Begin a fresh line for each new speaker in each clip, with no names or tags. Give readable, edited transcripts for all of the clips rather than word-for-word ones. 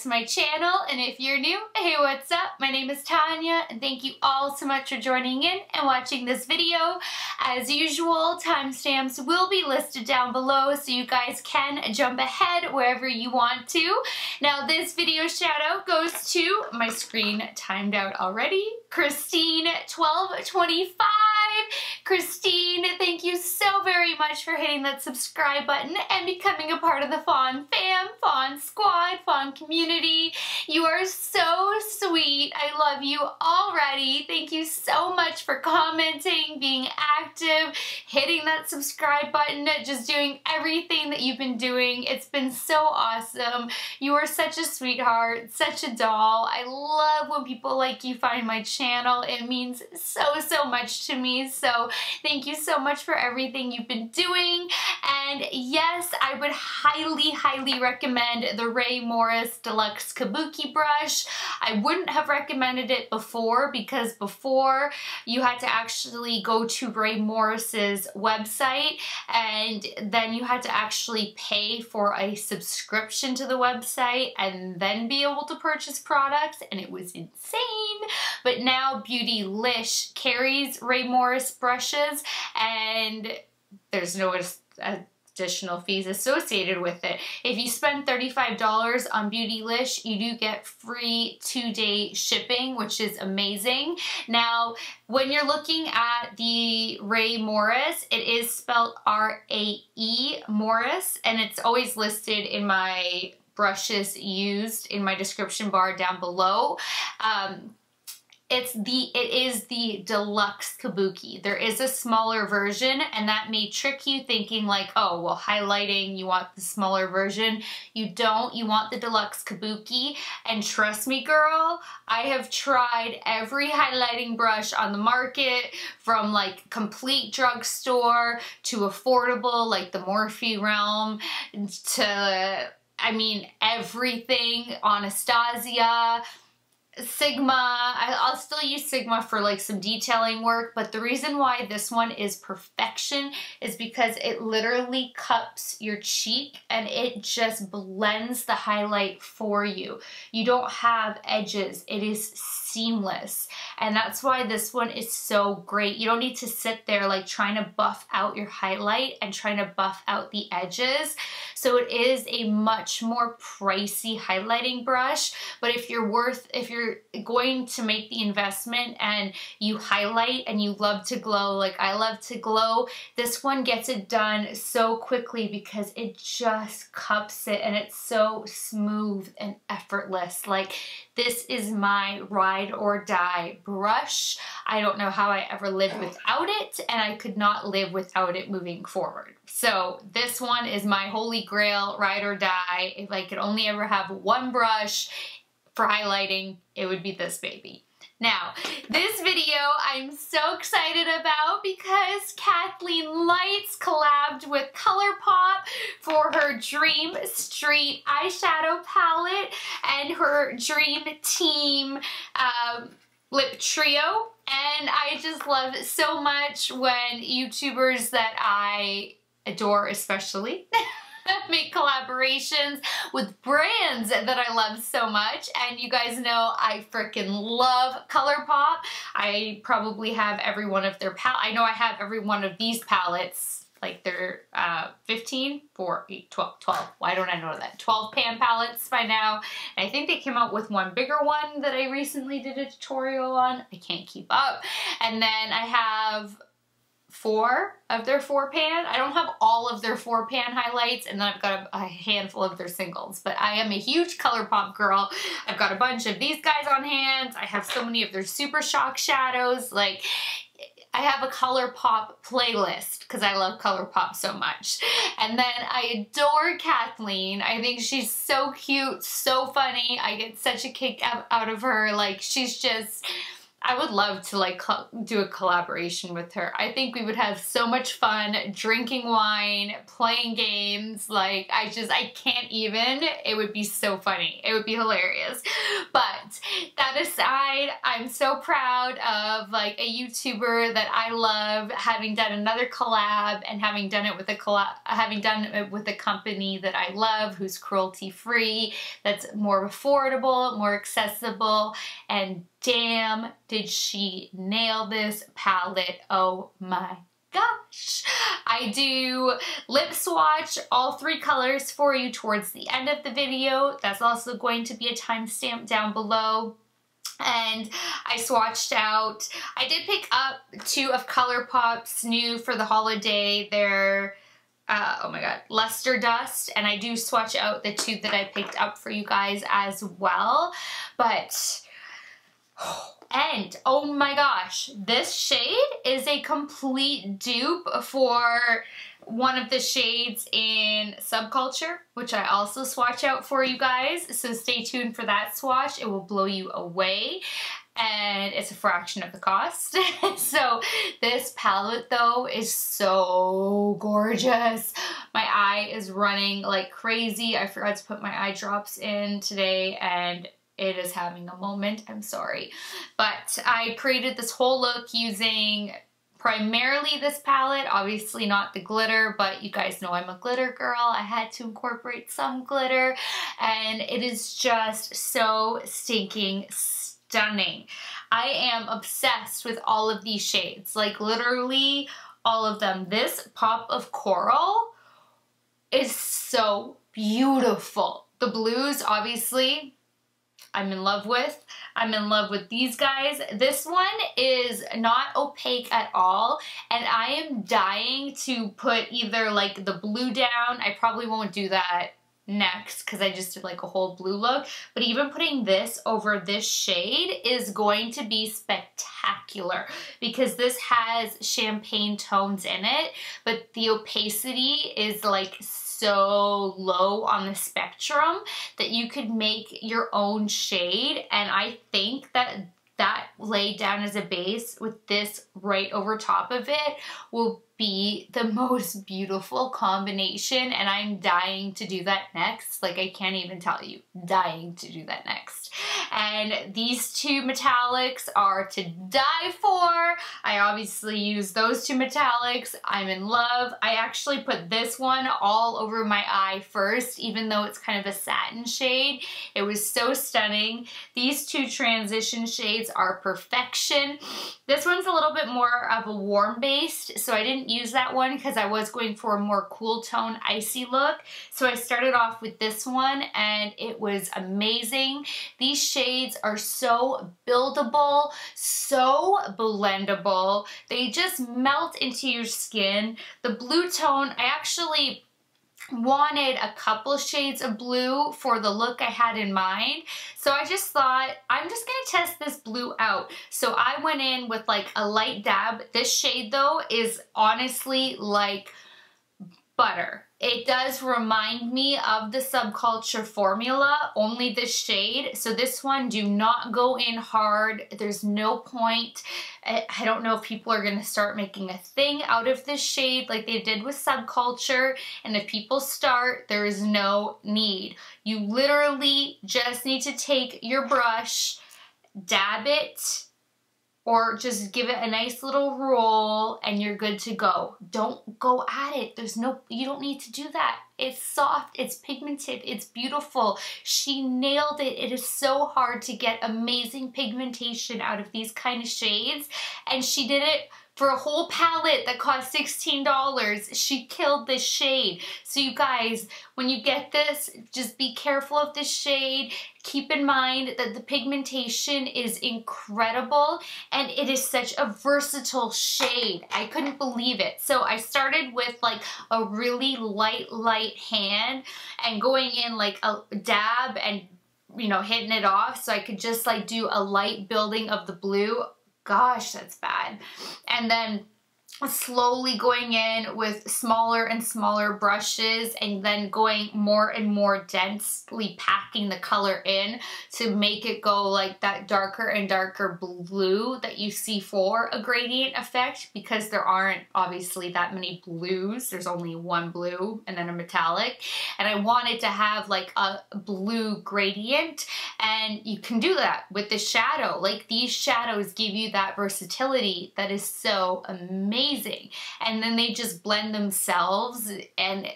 to my channel, and if you're new, hey, what's up? My name is Tanya, and thank you all so much for joining in and watching this video. As usual, timestamps will be listed down below so you guys can jump ahead wherever you want to. Now, this video shout out goes to, my screen timed out already, Christine1225. Christine, thank you so very much for hitting that subscribe button and becoming a part of the Fawn fam, Fawn squad, Fawn community. You are so sweet. I love you already. Thank you so much for commenting, being active, hitting that subscribe button, just doing everything that you've been doing. It's been so awesome. You are such a sweetheart, such a doll. I love when people like you find my channel. It means so much to me. So thank you so much for everything you've been doing. And yes, I would highly recommend the Ray Morris Deluxe Kabuki brush. I wouldn't have recommended it before because before you had to actually go to Ray Morris's website and then you had to actually pay for a subscription to the website and then be able to purchase products, and it was insane. But now Beautylish carries Ray Morris brushes and there's no additional fees associated with it. If you spend $35 on Beautylish, you do get free 2-day shipping, which is amazing. Now, when you're looking at the Ray Morris, it is spelled R-A-E Morris, and it's always listed in my brushes used in my description bar down below. It is the Deluxe Kabuki. There is a smaller version, and that may trick you thinking like, oh, well, highlighting, you want the smaller version. You don't. You want the Deluxe Kabuki. And trust me, girl, I have tried every highlighting brush on the market, from like complete drugstore to affordable, like the Morphe realm, to, I mean, everything. Anastasia, Sigma. I'll still use Sigma for like some detailing work, but the reason why this one is perfection is because it literally cups your cheek and it just blends the highlight for you. You don't have edges. It is seamless, and that's why this one is so great. You don't need to sit there like trying to buff out your highlight and trying to buff out the edges. So it is a much more pricey highlighting brush, but if you're going to make the investment and you highlight and you love to glow like I love to glow, this one gets it done so quickly because it just cups it and it's so smooth and effortless. Like, this is my ride or die brush. I don't know how I ever lived without it, and I could not live without it moving forward. So this one is my holy grail ride or die. If I could only ever have one brush for highlighting, it would be this baby. Now, this video I'm so excited about because Kathleen Lights collabed with ColourPop for her Dream Street eyeshadow palette and her Dream Team lip trio. And I just love it so much when YouTubers that I adore especially make collaborations with brands that I love so much. And you guys know I freaking love ColourPop. I probably have every one of their I know I have every one of these palettes. Like they're 15, 4, 8, 12. Why don't I know that? 12 pan palettes by now. And I think they came out with one bigger one that I recently did a tutorial on. I can't keep up. And then I have 4 of their 4-pan. I don't have all of their 4-pan highlights, and then I've got a handful of their singles, but I am a huge ColourPop girl. I've got a bunch of these guys on hand. I have so many of their Super Shock shadows. Like, I have a ColourPop playlist because I love ColourPop so much. And then I adore Kathleen. I think she's so cute, so funny. I get such a kick out of her. Like, she's just, I would love to like do a collaboration with her. I think we would have so much fun drinking wine, playing games. Like I can't even. It would be so funny. It would be hilarious. But that aside, I'm so proud of like a YouTuber that I love having done another collab and having done it with a company that I love, who's cruelty free, that's more affordable, more accessible, and damn, did she nail this palette. Oh my gosh. I do lip swatch all 3 colors for you towards the end of the video. That's also going to be a timestamp down below. And I swatched out, I did pick up 2 of ColourPop's new for the holiday. They're oh my god, Luster Dust, and I do swatch out the 2 that I picked up for you guys as well. But and oh my gosh, this shade is a complete dupe for one of the shades in Subculture, which I also swatch out for you guys. So stay tuned for that swatch. It will blow you away. And it's a fraction of the cost. So this palette though is so gorgeous. My eye is running like crazy. I forgot to put my eye drops in today and it is having a moment. I'm sorry. But I created this whole look using primarily this palette, obviously not the glitter, but you guys know I'm a glitter girl. I had to incorporate some glitter and it is just so stinking stunning. I am obsessed with all of these shades, like literally all of them. This pop of coral is so beautiful. The blues, obviously, I'm in love with. I'm in love with these guys. This one is not opaque at all, and I am dying to put either like the blue down. I probably won't do that next because I just did like a whole blue look, but even putting this over this shade is going to be spectacular because this has champagne tones in it, but the opacity is like so low on the spectrum that you could make your own shade, and I think that laid down as a base with this right over top of it will be the most beautiful combination, and I'm dying to do that next. Like, I can't even tell you, dying to do that next. And these 2 metallics are to die for. I obviously use those 2 metallics. I'm in love. I actually put this one all over my eye first, even though it's kind of a satin shade. It was so stunning. These 2 transition shades are perfection. This one's a little bit more of a warm based, so I didn't use that one because I was going for a more cool tone icy look. So I started off with this one and it was amazing. These shades are so buildable, so blendable. They just melt into your skin. The blue tone, I actually wanted a couple shades of blue for the look I had in mind. So I just thought, I'm just gonna test this blue out. So I went in with like a light dab. This shade though is honestly like butter. It does remind me of the Subculture formula, only this shade. So this one, do not go in hard. There's no point. I don't know if people are going to start making a thing out of this shade like they did with Subculture. And if people start, there is no need. You literally just need to take your brush, dab it, or just give it a nice little roll and you're good to go. Don't go at it. You don't need to do that. It's soft, it's pigmented, it's beautiful. She nailed it. It is so hard to get amazing pigmentation out of these kind of shades, and she did it for a whole palette that cost $16. She killed this shade. So you guys, when you get this, just be careful of this shade. Keep in mind that the pigmentation is incredible and it is such a versatile shade. I couldn't believe it. So I started with like a really light hand and going in like a dab and, you know, hitting it off so I could just like do a light building of the blue. Gosh, that's bad. And then slowly going in with smaller and smaller brushes and then going more and more densely packing the color in to make it go like that darker and darker blue that you see for a gradient effect, because there aren't obviously that many blues. There's only one blue and then a metallic, and I wanted to have like a blue gradient, and you can do that with the shadow. Like, these shadows give you that versatility that is so amazing. And then they just blend themselves, and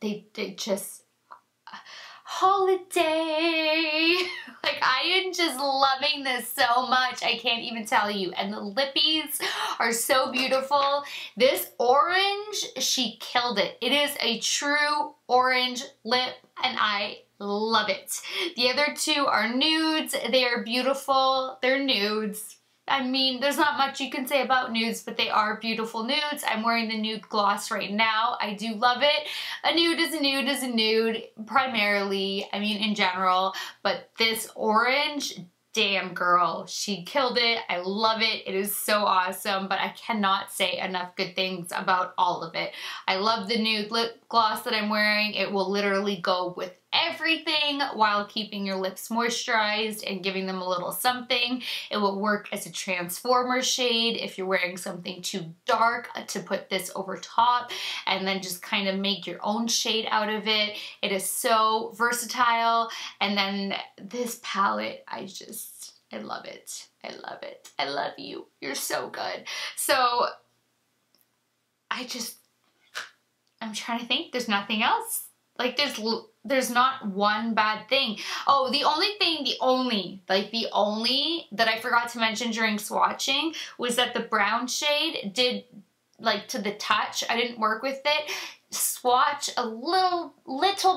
they just holiday. Like, I am just loving this so much. I can't even tell you. And the lippies are so beautiful. This orange, she killed it. It is a true orange lip, and I love it. The other two are nudes. They are beautiful. They're nudes. I mean, there's not much you can say about nudes, but they are beautiful nudes. I'm wearing the nude gloss right now. I do love it. A nude is a nude is a nude, primarily, I mean, in general. But this orange, damn girl, she killed it. I love it. It is so awesome, but I cannot say enough good things about all of it. I love the nude lip gloss that I'm wearing. It will literally go with everything while keeping your lips moisturized and giving them a little something. It will work as a transformer shade if you're wearing something too dark, to put this over top and then just kind of make your own shade out of it. It is so versatile. And then this palette, I love it. I love it. I love you. You're so good. So I'm trying to think. There's nothing else. Like, there's not one bad thing. Oh, the only that I forgot to mention during swatching was that the brown shade did, like, to the touch, I didn't work with it, swatch a little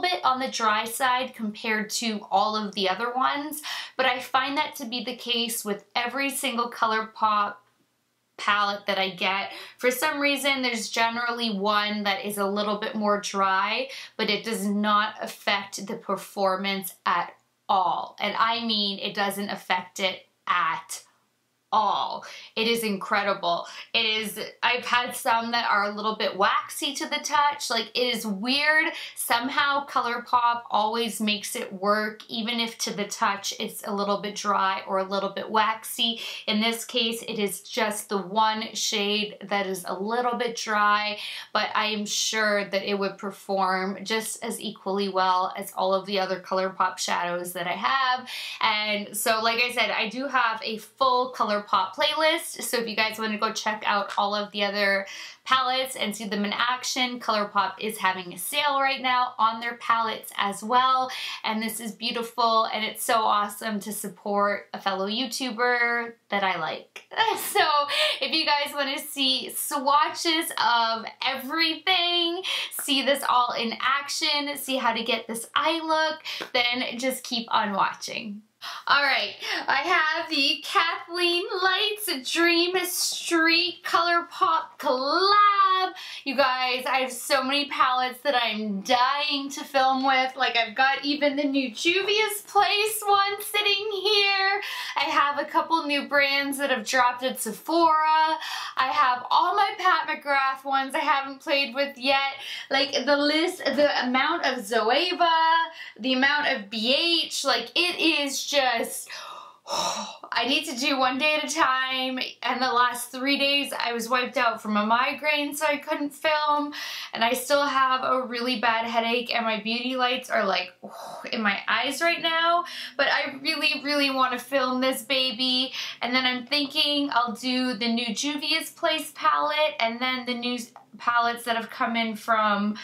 bit on the dry side compared to all of the other ones, but I find that to be the case with every single ColourPop palette that I get. For some reason, there's generally one that is a little bit more dry, but it does not affect the performance at all. And I mean, it doesn't affect it at all. It is incredible. I've had some that are a little bit waxy to the touch. Like, it is weird. Somehow ColourPop always makes it work, even if to the touch it's a little bit dry or a little bit waxy. In this case, it is just the one shade that is a little bit dry, but I am sure that it would perform just as equally well as all of the other ColourPop shadows that I have. And so, like I said, I do have a full ColourPop playlist, so if you guys want to go check out all of the other palettes and see them in action, ColourPop is having a sale right now on their palettes as well, and this is beautiful, and it's so awesome to support a fellow YouTuber that I like. So if you guys want to see swatches of everything, see this all in action, see how to get this eye look, then just keep on watching. Alright, I have the Kathleen Lights Dream Street ColourPop collab. You guys, I have so many palettes that I'm dying to film with. Like, I've got even the new Juvia's Place one sitting here. I have a couple new brands that have dropped at Sephora. I have all my Pat McGrath ones I haven't played with yet. Like, the list, the amount of Zoeva, the amount of BH, like, it is just, I need to do one day at a time, and the last 3 days I was wiped out from a migraine, so I couldn't film, and I still have a really bad headache, and my beauty lights are like in my eyes right now, but I really want to film this baby. And then I'm thinking I'll do the new Juvia's Place palette, and then the new palettes that have come in from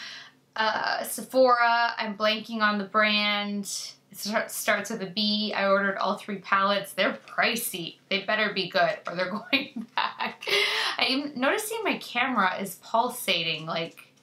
Sephora. I'm blanking on the brand. It starts with a B. I ordered all 3 palettes. They're pricey. They better be good or they're going back. I'm noticing my camera is pulsating, like,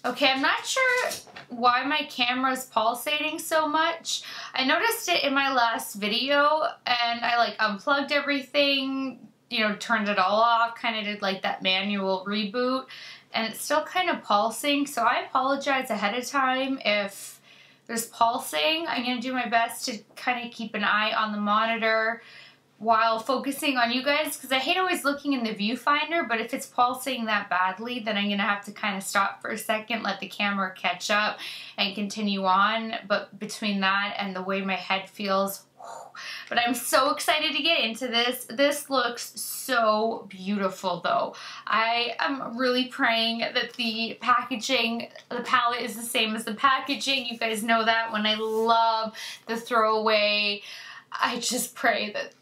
okay, I'm not sure why my camera's pulsating so much. I noticed it in my last video, and I like unplugged everything, you know, turned it all off, kind of did like that manual reboot, and it's still kind of pulsing, so I apologize ahead of time if there's pulsing. I'm going to do my best to kind of keep an eye on the monitor while focusing on you guys, because I hate always looking in the viewfinder, but if it's pulsing that badly, then I'm going to have to kind of stop for a second, let the camera catch up, and continue on. But between that and the way my head feels, but I'm so excited to get into this. This looks so beautiful though. I am really praying that the packaging, the palette is the same as the packaging. You guys know that when I love the throwaway, I just pray that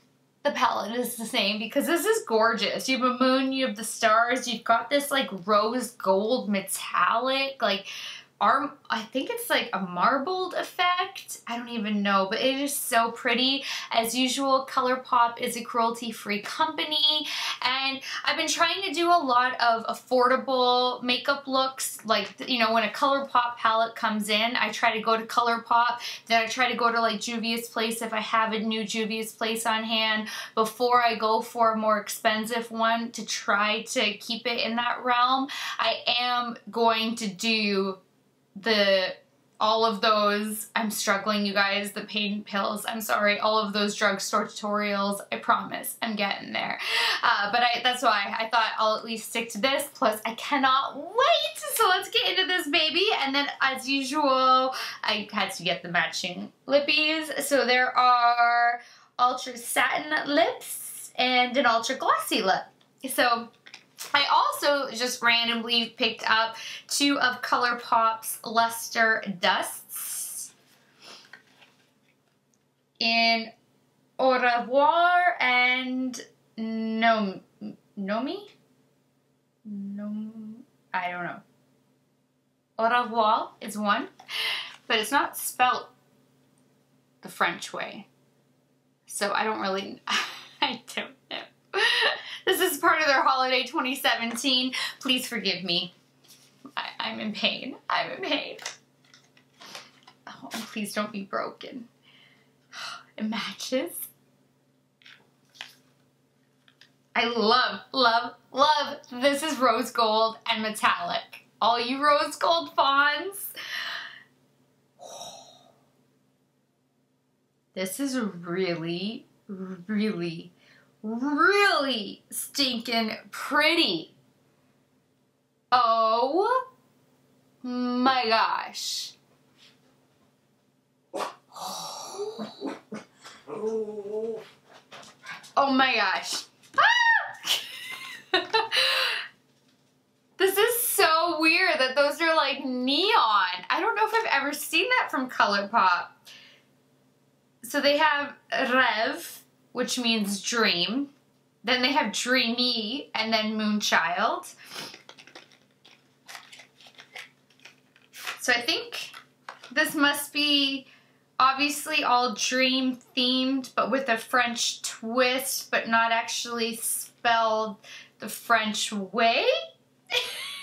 the palette is the same, because this is gorgeous. You have a moon, you have the stars, you've got this like rose gold metallic, like I think it's like a marbled effect. I don't even know, but it is so pretty. As usual, ColourPop is a cruelty-free company, and I've been trying to do a lot of affordable makeup looks. Like, you know, when a ColourPop palette comes in, I try to go to ColourPop, then I try to go to like Juvia's Place if I have a new Juvia's Place on hand before I go for a more expensive one to try to keep it in that realm. I am going to do all of those, I'm struggling, you guys, the pain pills, I'm sorry, all of those drugstore tutorials, I promise, I'm getting there. But that's why I thought I'll at least stick to this, plus I cannot wait! So let's get into this baby, and then as usual, I had to get the matching lippies. So there are ultra satin lips and an ultra glossy lip. So I also just randomly picked up 2 of ColourPop's Luster Dusts in Au Revoir and Nomi? I don't know. Au Revoir is one, but it's not spelled the French way. So I don't really, I don't know. This is part of their holiday 2017. Please forgive me. I'm in pain. I'm in pain. Oh, and please don't be broken. It matches. I love, love, love. This is rose gold and metallic. All you rose gold fawns. This is really, really, really stinking pretty. Oh my gosh. Oh my gosh. Ah! This is so weird that those are like neon. I don't know if I've ever seen that from ColourPop. So they have Rêve, which means dream. Then they have Dreamy, and then Moonchild. So I think this must be obviously all dream themed, but with a French twist, but not actually spelled the French way,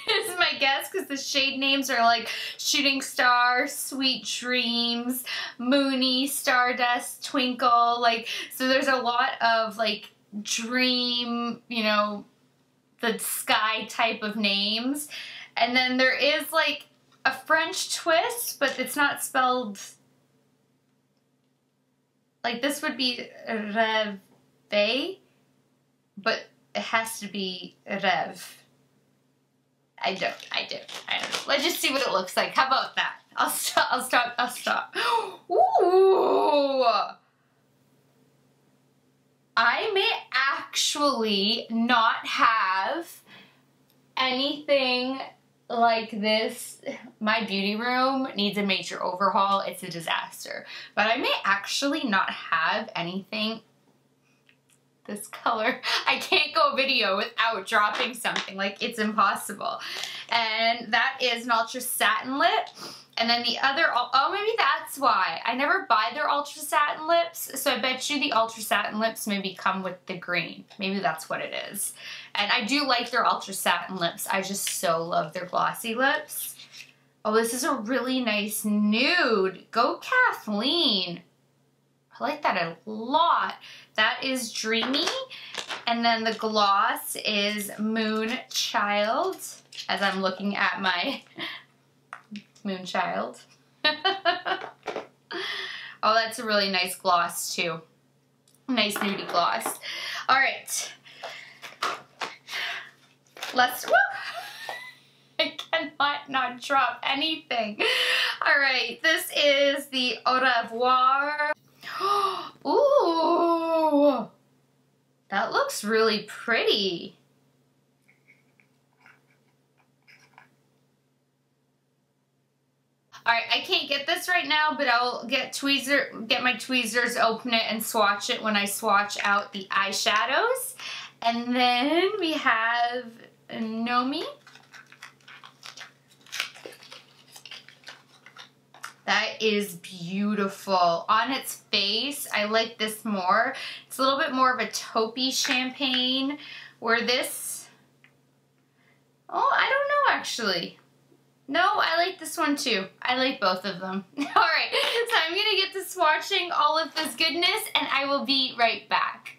is my guess, because the shade names are like Shooting Star, Sweet Dreams, Moony, Stardust, Twinkle, like, so there's a lot of like dream, you know, the sky type of names. And then there is like a French twist, but it's not spelled, like this would be Rêve, but it has to be Rêve. I don't know. Let's just see what it looks like. How about that? I'll stop. Ooh! I may actually not have anything like this. My beauty room needs a major overhaul. It's a disaster. But I may actually not have anything this color. I can't go video without dropping something. Like, it's impossible. And that is an ultra satin lip. And then the other, oh, maybe that's why. I never buy their ultra satin lips, so I bet you the ultra satin lips maybe come with the green. Maybe that's what it is. And I do like their ultra satin lips. I just so love their glossy lips. Oh, this is a really nice nude. Go Kathleen. I like that a lot. That is Dreamy. And then the gloss is Moonchild, as I'm looking at my Moonchild. Oh, that's a really nice gloss too. Nice nudie gloss. All right. Let's, woo! I cannot not drop anything. All right, this is the Au Revoir. Ooh, that looks really pretty. All right, I can't get this right now, but I'll get my tweezers, open it, and swatch it when I swatch out the eyeshadows. And then we have Nomi. That is beautiful. On its face, I like this more. It's a little bit more of a taupey champagne, where this, oh, I don't know actually. No, I like this one too. I like both of them. All right, so I'm gonna get to swatching all of this goodness, and I will be right back.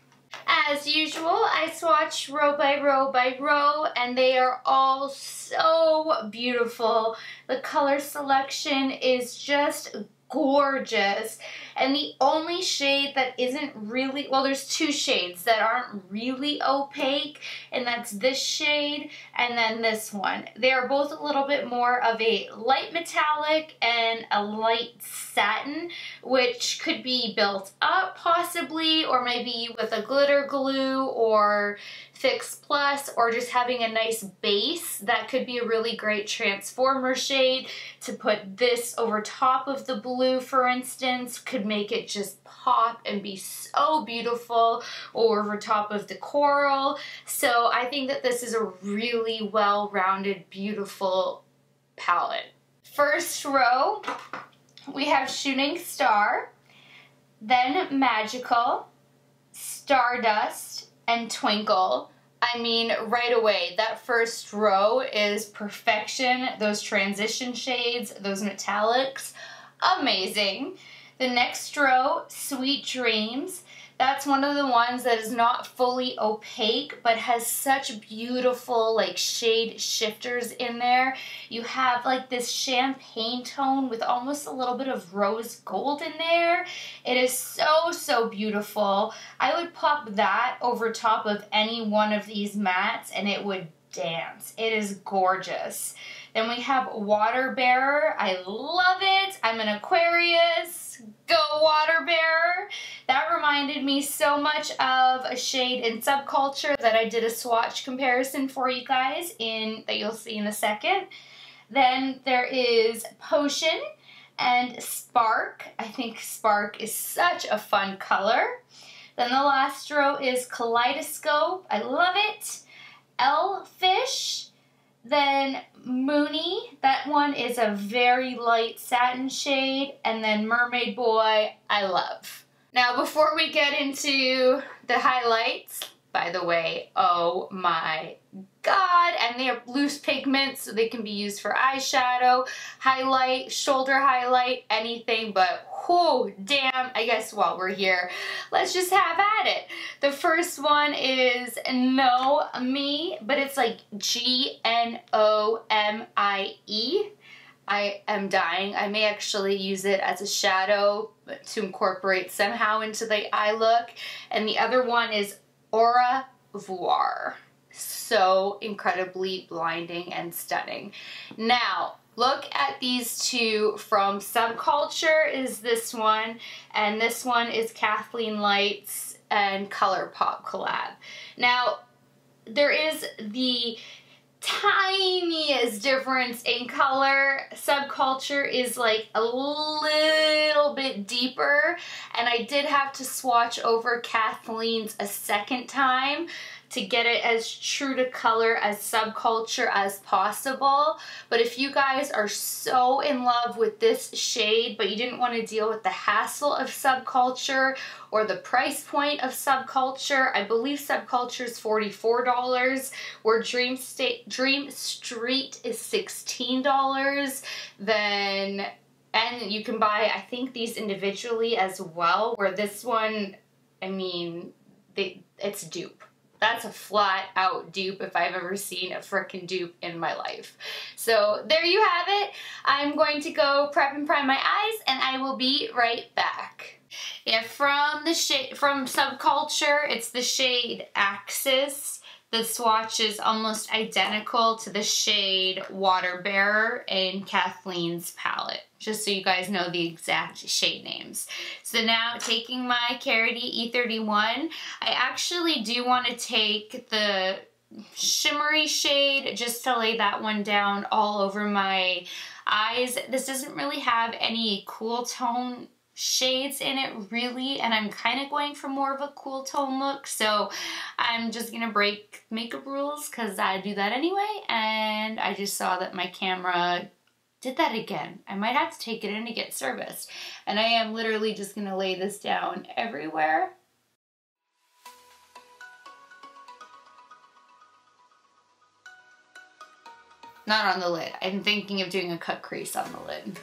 As usual, I swatch row by row by row, and they are all so beautiful. The color selection is just gorgeous. And the only shade that isn't really, well, there's two shades that aren't really opaque, and that's this shade and then this one. They are both a little bit more of a light metallic and a light satin, which could be built up possibly, or maybe with a glitter glue or Fix Plus, or just having a nice base. That could be a really great transformer shade to put this over top of the blue, for instance. Could make it just pop and be so beautiful, or over top of the coral. So I think that this is a really well-rounded, beautiful palette. First row, we have Shooting Star, then Magical, Stardust, and Twinkle. I mean, right away, that first row is perfection. Those transition shades, those metallics, amazing. The next row, Sweet Dreams. That's one of the ones that is not fully opaque, but has such beautiful like shade shifters in there. You have like this champagne tone with almost a little bit of rose gold in there. It is so, so beautiful. I would pop that over top of any one of these mattes and it would dance. It is gorgeous. Then we have Water Bearer. I love it. I'm an Aquarius. Go Water Bearer. That reminded me so much of a shade in Subculture that I did a swatch comparison for you guys that you'll see in a second. Then there is Potion and Spark. I think Spark is such a fun color. Then the last row is Kaleidoscope. I love it. Elfish. Then Moony, that one is a very light satin shade. And then Mermaid Boy, I love. Now before we get into the highlights, by the way, oh my god, and they are loose pigments, so they can be used for eyeshadow, highlight, shoulder highlight, anything, but whoo, damn, I guess while we're here, let's just have at it. The first one is No Me, but it's like Gnomie. I am dying. I may actually use it as a shadow to incorporate somehow into the eye look. And the other one is Au Revoir. So incredibly blinding and stunning. Now, look at these two from Subculture is this one, and this one is Kathleen Lights and ColourPop collab. Now, there is the tiniest difference in color. Subculture is like a little bit deeper, and I did have to swatch over Kathleen's a second time to get it as true to color as Subculture as possible. But if you guys are so in love with this shade, but you didn't want to deal with the hassle of Subculture or the price point of Subculture, I believe Subculture is $44, where Dream Street is $16, then, and you can buy, I think, these individually as well, where this one, I mean, it's dupe. That's a flat out dupe if I've ever seen a frickin' dupe in my life. So there you have it. I'm going to go prep and prime my eyes and I will be right back. Yeah, from SUBCULTURE, it's the shade Axis. The swatch is almost identical to the shade Water Bearer in Kathleen's palette, just so you guys know the exact shade names. So now taking my Carity E31, I actually do want to take the shimmery shade just to lay that one down all over my eyes. This doesn't really have any cool tone shades in it really, and I'm kind of going for more of a cool tone look, so I'm just gonna break makeup rules because I do that anyway, and I just saw that my camera did that again. I might have to take it in to get serviced, and I am literally just gonna lay this down everywhere. Not on the lid. I'm thinking of doing a cut crease on the lid.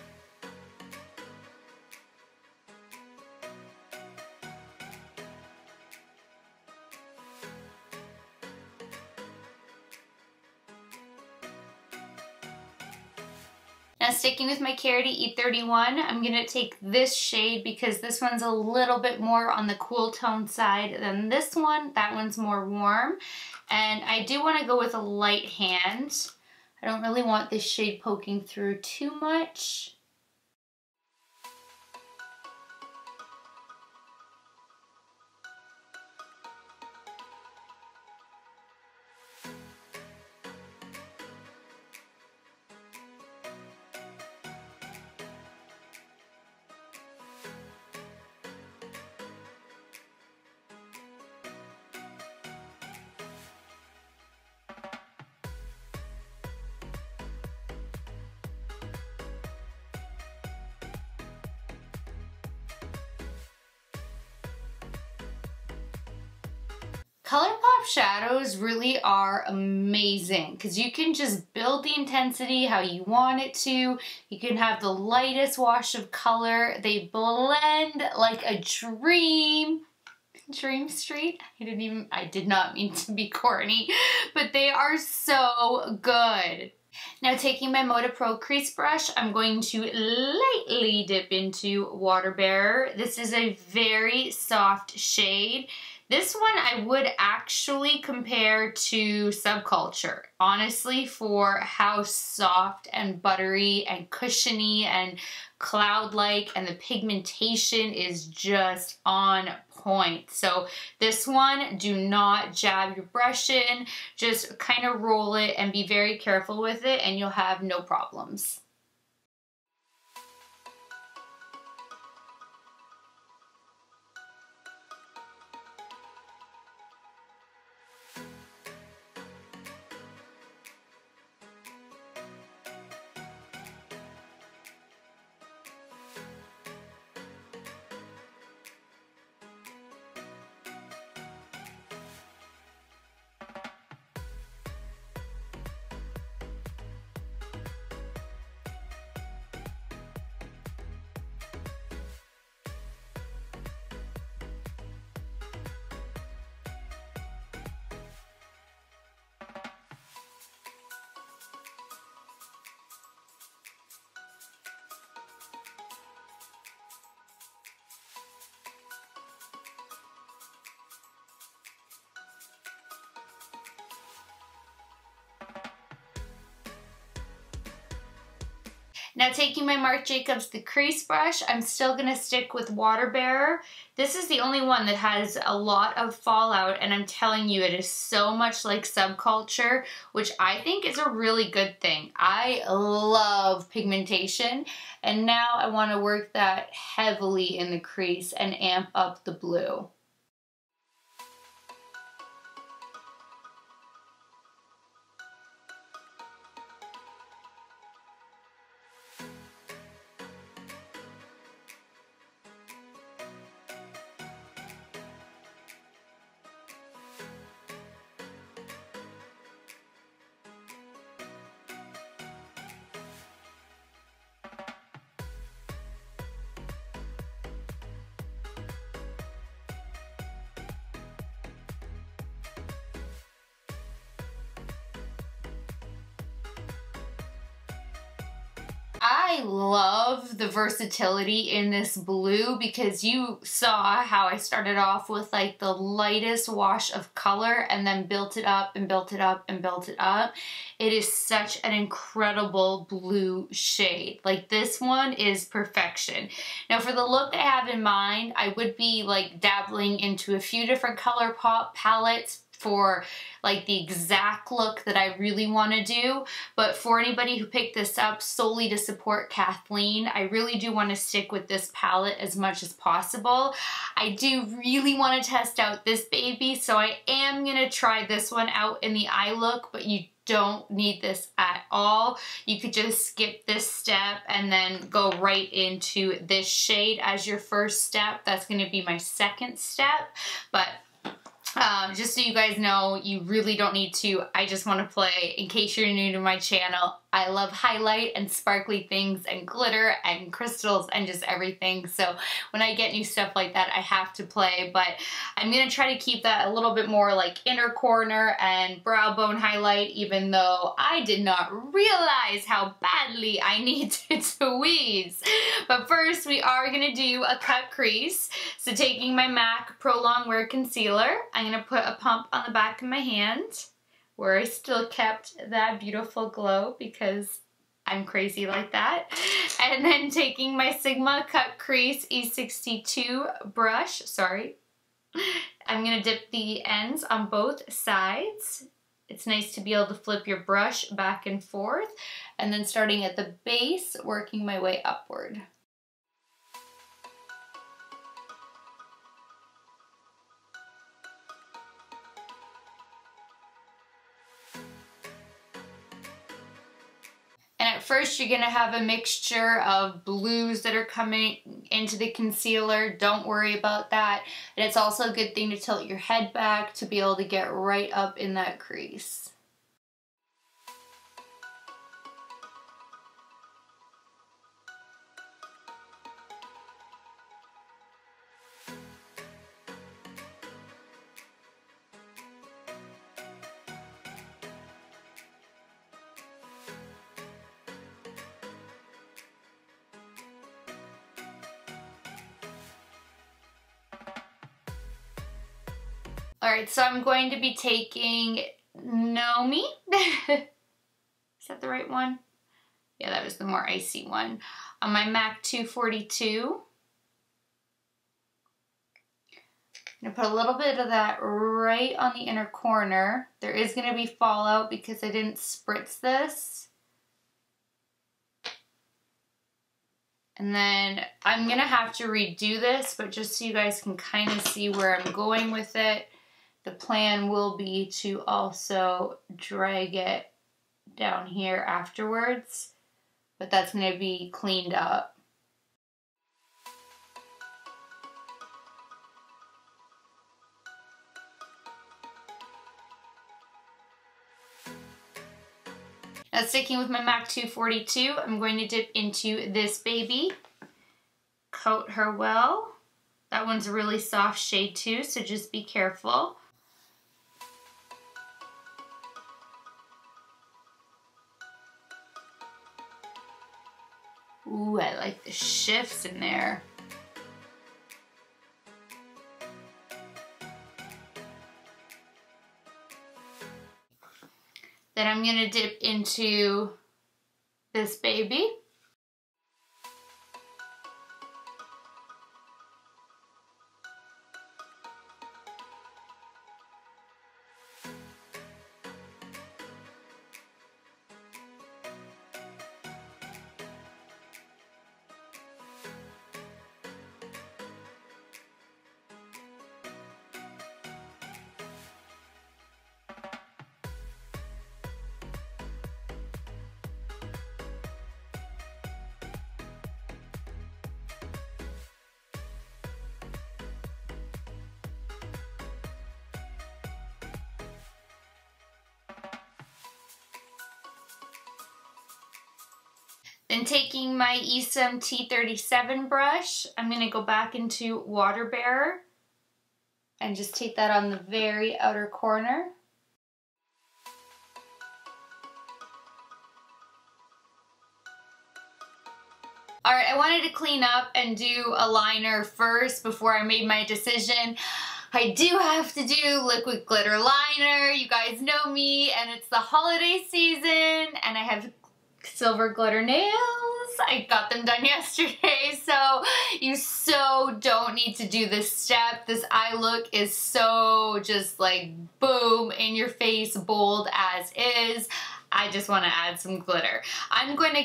Now sticking with my Carity E31, I'm going to take this shade because this one's a little bit more on the cool tone side than this one. That one's more warm. And I do want to go with a light hand. I don't really want this shade poking through too much. ColourPop shadows really are amazing because you can just build the intensity how you want it to. You can have the lightest wash of color. They blend like a dream. Dream Street? I did not mean to be corny, but they are so good. Now taking my Moda Pro crease brush, I'm going to lightly dip into Water Bearer. This is a very soft shade. This one I would actually compare to SUBCULTURE, honestly, for how soft and buttery and cushiony and cloud-like, and the pigmentation is just on point. So this one, do not jab your brush in, just kind of roll it and be very careful with it and you'll have no problems. Now taking my Marc Jacobs the crease brush, I'm still going to stick with Water Bearer. This is the only one that has a lot of fallout, and I'm telling you, it is so much like SUBCULTURE, which I think is a really good thing. I love pigmentation, and now I want to work that heavily in the crease and amp up the blue. I love the versatility in this blue because you saw how I started off with like the lightest wash of color and then built it up and built it up and built it up. It is such an incredible blue shade. Like this one is perfection. Now for the look I have in mind, I would be like dabbling into a few different ColourPop palettes for like the exact look that I really want to do, but for anybody who picked this up solely to support Kathleen, I really do want to stick with this palette as much as possible. I do really want to test out this baby, so I am going to try this one out in the eye look, but you don't need this at all. You could just skip this step and then go right into this shade as your first step. That's going to be my second step, but just so you guys know, you really don't need to. I just want to play. In case you're new to my channel, I love highlight and sparkly things and glitter and crystals and just everything. So when I get new stuff like that, I have to play. But I'm going to try to keep that a little bit more like inner corner and brow bone highlight, even though I did not realize how badly I need to tweeze. But first, we are going to do a cut crease. So taking my MAC Pro Longwear Concealer, I'm going to put a pump on the back of my hand where I still kept that beautiful glow because I'm crazy like that. And then taking my Sigma Cut Crease E62 brush, I'm going to dip the ends on both sides. It's nice to be able to flip your brush back and forth, and then starting at the base, working my way upward. And at first you're going to have a mixture of blues that are coming into the concealer. Don't worry about that. And it's also a good thing to tilt your head back to be able to get right up in that crease. Alright, so I'm going to be taking Nomi. Is that the right one? Yeah, that was the more icy one. On my MAC 242. I'm going to put a little bit of that right on the inner corner. There is going to be fallout because I didn't spritz this. And then I'm going to have to redo this, but just so you guys can kind of see where I'm going with it, the plan will be to also drag it down here afterwards, but that's going to be cleaned up. Now sticking with my MAC 242, I'm going to dip into this baby, coat her well. That one's a really soft shade too, so just be careful. Ooh, I like the shifts in there. Then I'm going to dip into this baby. Then taking my Esom T37 brush, I'm going to go back into Water Bearer and just take that on the very outer corner. Alright, I wanted to clean up and do a liner first before I made my decision. I do have to do liquid glitter liner. You guys know me, and it's the holiday season, and I have silver glitter nails. I got them done yesterday, so you so don't need to do this step. This eye look is so just like boom, in your face, bold as is. I just want to add some glitter. I'm going to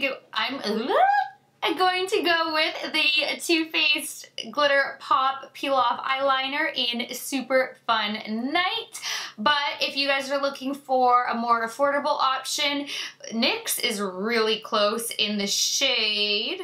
go with the Too Faced Glitter Pop Peel Off Eyeliner in Super Fun Night. But if you guys are looking for a more affordable option, NYX is really close in the shade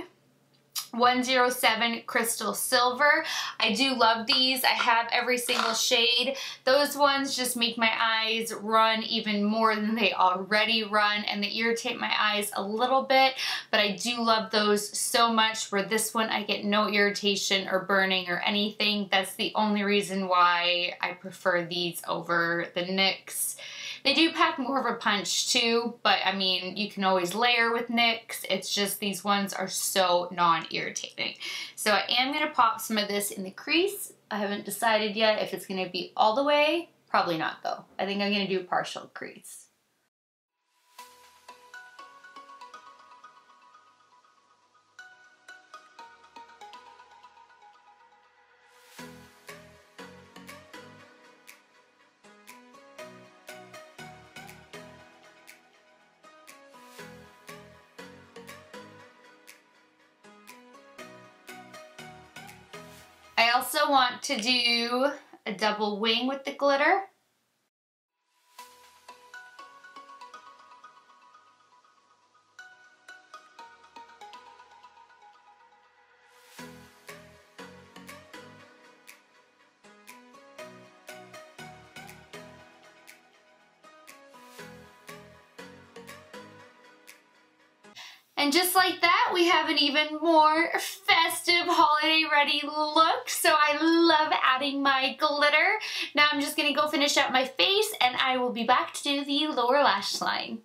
107 Crystal Silver. I do love these. I have every single shade. Those ones just make my eyes run even more than they already run, and they irritate my eyes a little bit, but I do love those so much. Where this one I get no irritation or burning or anything. That's the only reason why I prefer these over the NYX. They do pack more of a punch too, but I mean, you can always layer with NYX. It's just these ones are so non-irritating. So I am going to pop some of this in the crease. I haven't decided yet if it's going to be all the way. Probably not though. I think I'm going to do a partial crease. I also want to do a double wing with the glitter. And just like that, we have an even more festive holiday ready look. So I love adding my glitter. Now I'm just gonna go finish up my face and I will be back to do the lower lash line.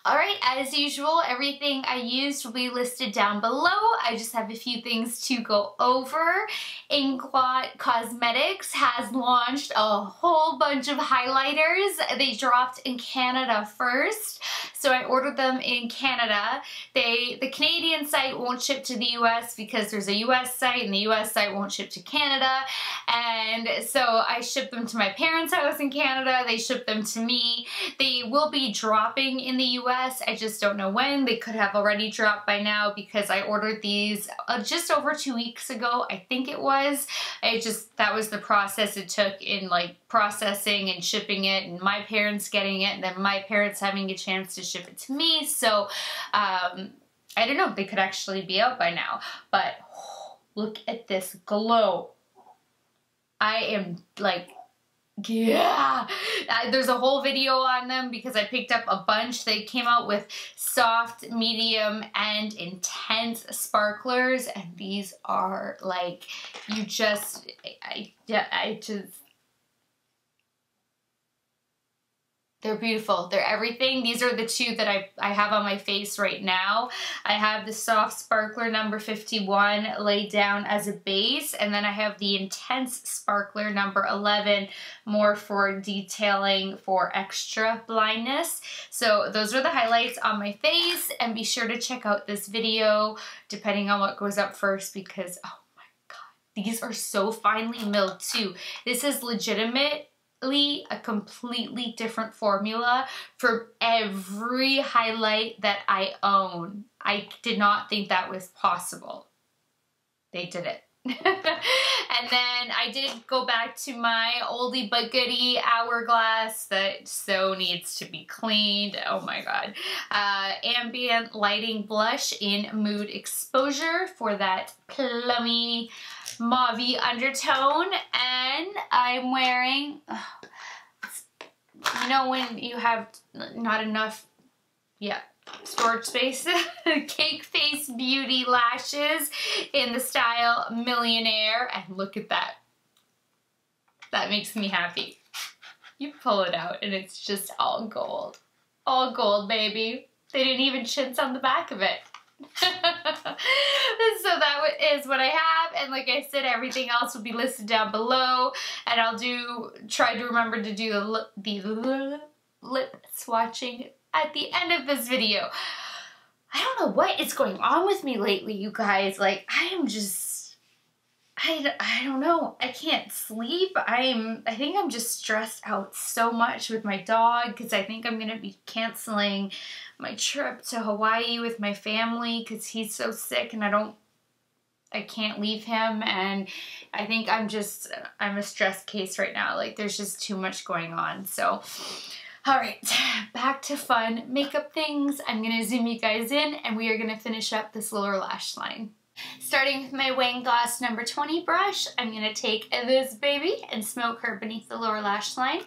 Alright, as usual, everything I used will be listed down below. I just have a few things to go over. Inglot Cosmetics has launched a whole bunch of highlighters. They dropped in Canada first, so I ordered them in Canada. The Canadian site won't ship to the US because there's a US site, and the US site won't ship to Canada. And so I shipped them to my parents' house in Canada. They shipped them to me. They will be dropping in the US. I just don't know when. They could have already dropped by now because I ordered these just over 2 weeks ago, I think it was. That was the process it took in like processing and shipping it, and my parents getting it, and then my parents having a chance to ship it to me. So I don't know, they could actually be out by now. But look at this glow. I am like, yeah, there's a whole video on them because I picked up a bunch. They came out with soft, medium, and intense sparklers, and these are like, I just, they're beautiful. They're everything. These are the two that I have on my face right now. I have the soft sparkler number 51 laid down as a base, and then I have the intense sparkler number 11 more for detailing for extra blindness. So those are the highlights on my face, and be sure to check out this video depending on what goes up first because, oh my god, these are so finely milled too. This is legitimately a completely different formula for every highlight that I own. I did not think that was possible. They did it. And then I did go back to my oldie but goodie Hourglass that so needs to be cleaned. Oh my god. Ambient Lighting Blush in Mood Exposure for that plummy mauve-y undertone, and I'm wearing, you know when you have not enough, storage space, Cake Face Beauty lashes in the style Millionaire, and look at that. That makes me happy. You pull it out and it's just all gold. All gold, baby. They didn't even chintz on the back of it. So that is what I have, and like I said, everything else will be listed down below, and I'll try to remember to do the lip swatching at the end of this video. I don't know what is going on with me lately, you guys. Like, I am just, I don't know. I can't sleep. I think I'm just stressed out so much with my dog because I think I'm gonna be canceling my trip to Hawaii with my family because he's so sick and I can't leave him, and I think I'm a stress case right now. Like, there's just too much going on. So, all right, back to fun makeup things. I'm gonna zoom you guys in and we are gonna finish up this lower lash line. Starting with my Wayne Gloss number 20 brush, I'm gonna take this baby and smoke her beneath the lower lash line.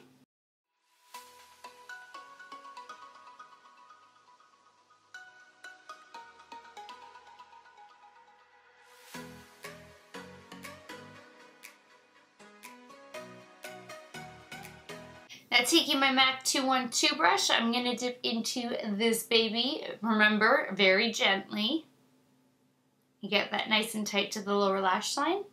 Now taking my MAC 212 brush, I'm going to dip into this baby. Remember, very gently. You get that nice and tight to the lower lash line.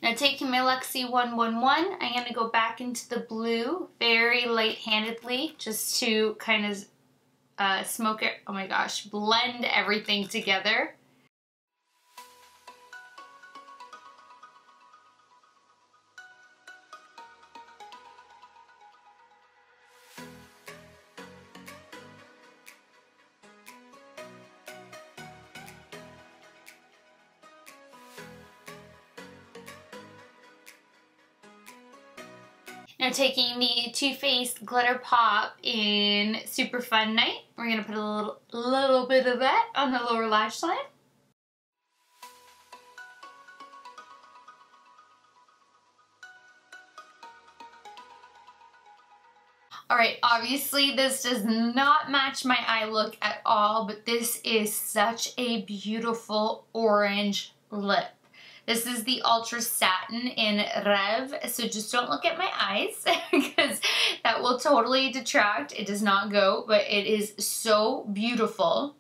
Now taking my Luxie 111, I'm going to go back into the blue very light-handedly just to kind of smoke it, oh my gosh, blend everything together. Now taking the Too Faced ColourPop in Super Fun Night, we're going to put a little bit of that on the lower lash line. Alright, obviously this does not match my eye look at all, but this is such a beautiful orange lip. This is the Ultra Satin in Rev, so just don't look at my eyes because that will totally detract. It does not go, but it is so beautiful.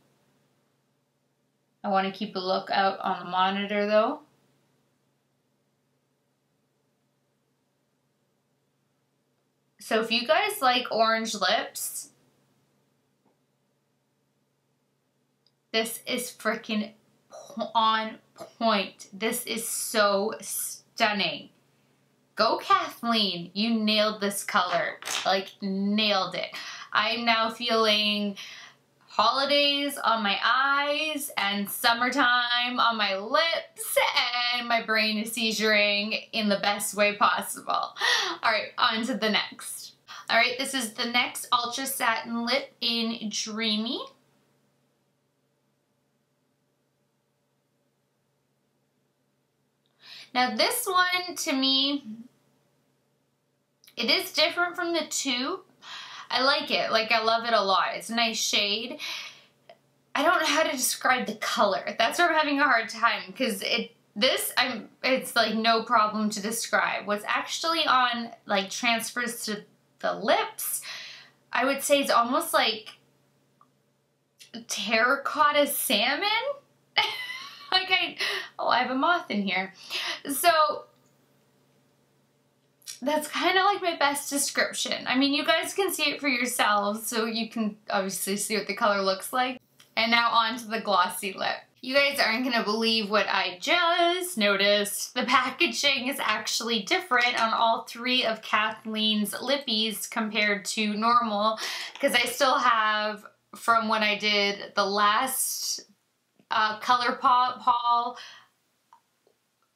I want to keep a lookout on the monitor though. So if you guys like orange lips, this is freaking on point. This is so stunning. Go Kathleen, you nailed this color, like nailed it. I'm now feeling holidays on my eyes and summertime on my lips, and my brain is seizuring in the best way possible. All right, on to the next. All right, this is the next Ultra Satin lip in Dreamy. Now this one, to me, it is different from the two. I like it. Like, I love it a lot. It's a nice shade. I don't know how to describe the color. That's where I'm having a hard time because it's like no problem to describe. What's actually on, like, transfers to the lips, I would say it's almost like terracotta salmon. Like I have a moth in here. So that's kind of like my best description. I mean, you guys can see it for yourselves, so you can obviously see what the color looks like. And now on to the glossy lip. You guys aren't gonna believe what I just noticed. The packaging is actually different on all three of Kathleen's lippies compared to normal, because I still have, from when I did the last ColourPop haul,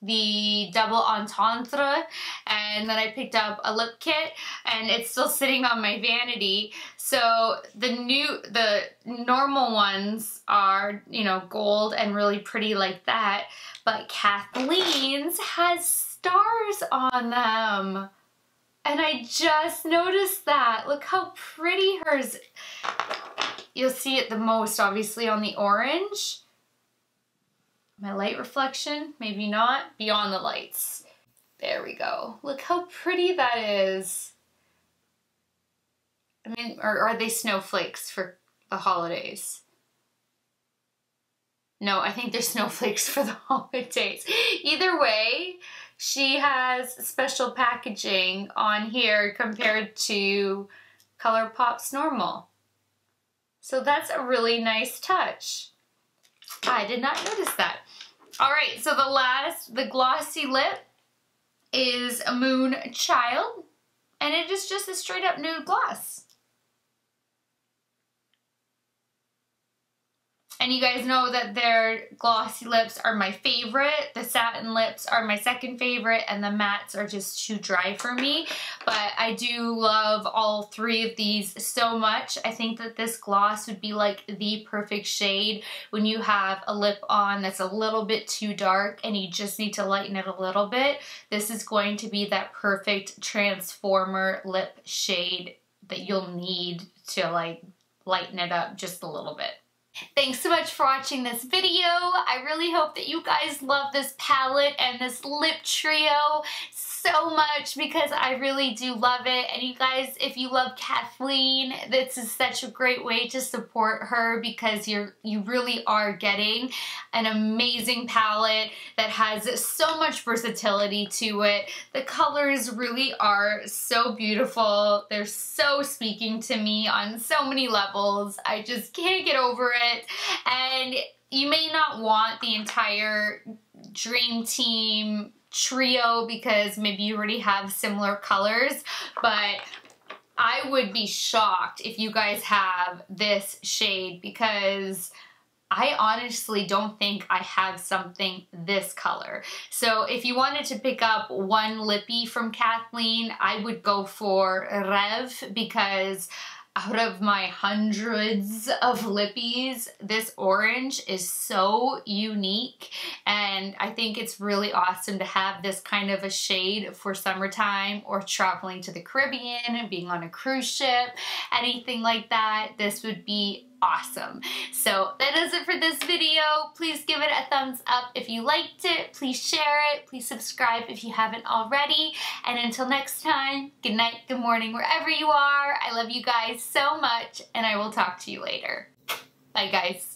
the double entendre, and then I picked up a lip kit and it's still sitting on my vanity. So the normal ones are, you know, gold and really pretty like that, but Kathleen's has stars on them. And I just noticed that. Look how pretty hers. You'll see it the most, obviously, on the orange. My light reflection, maybe not. Beyond the lights. There we go. Look how pretty that is. I mean, or are they snowflakes for the holidays? No, I think they're snowflakes for the holidays. Either way, she has special packaging on here compared to ColourPop's normal. So that's a really nice touch. I did not notice that. All right, so the glossy lip is a Moon Child, and it is just a straight up nude gloss. And you guys know that their glossy lips are my favorite. The satin lips are my second favorite, and the mattes are just too dry for me. But I do love all three of these so much. I think that this gloss would be like the perfect shade when you have a lip on that's a little bit too dark and you just need to lighten it a little bit. This is going to be that perfect transformer lip shade that you'll need to like lighten it up just a little bit. Thanks so much for watching this video. I really hope that you guys love this palette and this lip trio so much because I really do love it. And you guys, if you love Kathleen, this is such a great way to support her because you really are getting an amazing palette that has so much versatility to it. The colors really are so beautiful. They're so speaking to me on so many levels. I just can't get over it. And you may not want the entire Dream Team trio because maybe you already have similar colors, but I would be shocked if you guys have this shade because I honestly don't think I have something this color. So if you wanted to pick up one lippy from Kathleen, I would go for Rêve because out of my hundreds of lippies, this orange is so unique, and I think it's really awesome to have this kind of a shade for summertime or traveling to the Caribbean and being on a cruise ship, anything like that. This would be awesome. So that is it for this video. Please give it a thumbs up if you liked it. Please share it. Please subscribe if you haven't already. And until next time, good night, good morning, wherever you are. I love you guys so much, and I will talk to you later. Bye, guys.